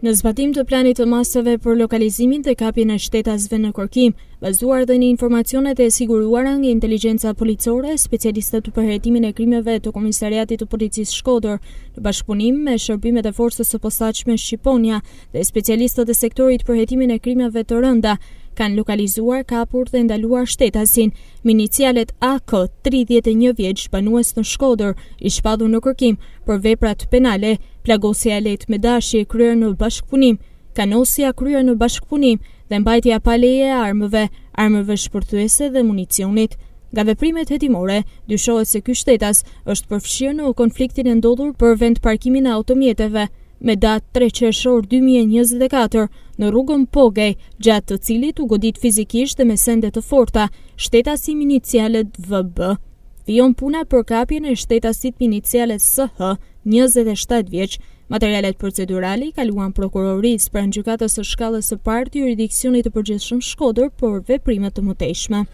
Në zbatim të planit të masave për lokalizimin dhe kapjen e shtetasve në kërkim, bazuar dhe në informacionet e siguruara nga inteligjenca policore, specialistët për përhetimin e krimeve të Komisariatit të Policisë Shkodër, në bashkëpunim me shërbimet e forcës së posaçme Shqiponia dhe specialistët e sektorit për përhetimin e krimeve të rënda, kanë lokalizuar, kapur dhe ndaluar shtetasin, me inicialet AK, 31 vjeç, banues në Shkodër, i shpadhur në kërkim për veprat penale, plagosja e lehtë me dashje kryer në bashkëpunim, kanosja kryer në bashkëpunim dhe mbajtja pa leje e armëve shpërthyese dhe municionit. Nga veprimet hetimore, dyshohet se ky shtetas është përfshirë në konfliktin e ndodhur për vendparkimin e automjeteve me datë 3 qershor 2024 në rrugën Pogej, gjatë të cilit u godit fizikisht dhe me sende të forta shtetasi me inicialet VB. Vijon puna për kapjen e shtetasit me inicialet SH, 27 vjeç. Materialet procedurale i kaluan prokurorisë pranë gjykatës së shkallës së parë të jurisdiksionit të përgjithshëm Shkodër për veprime të mëtejshme.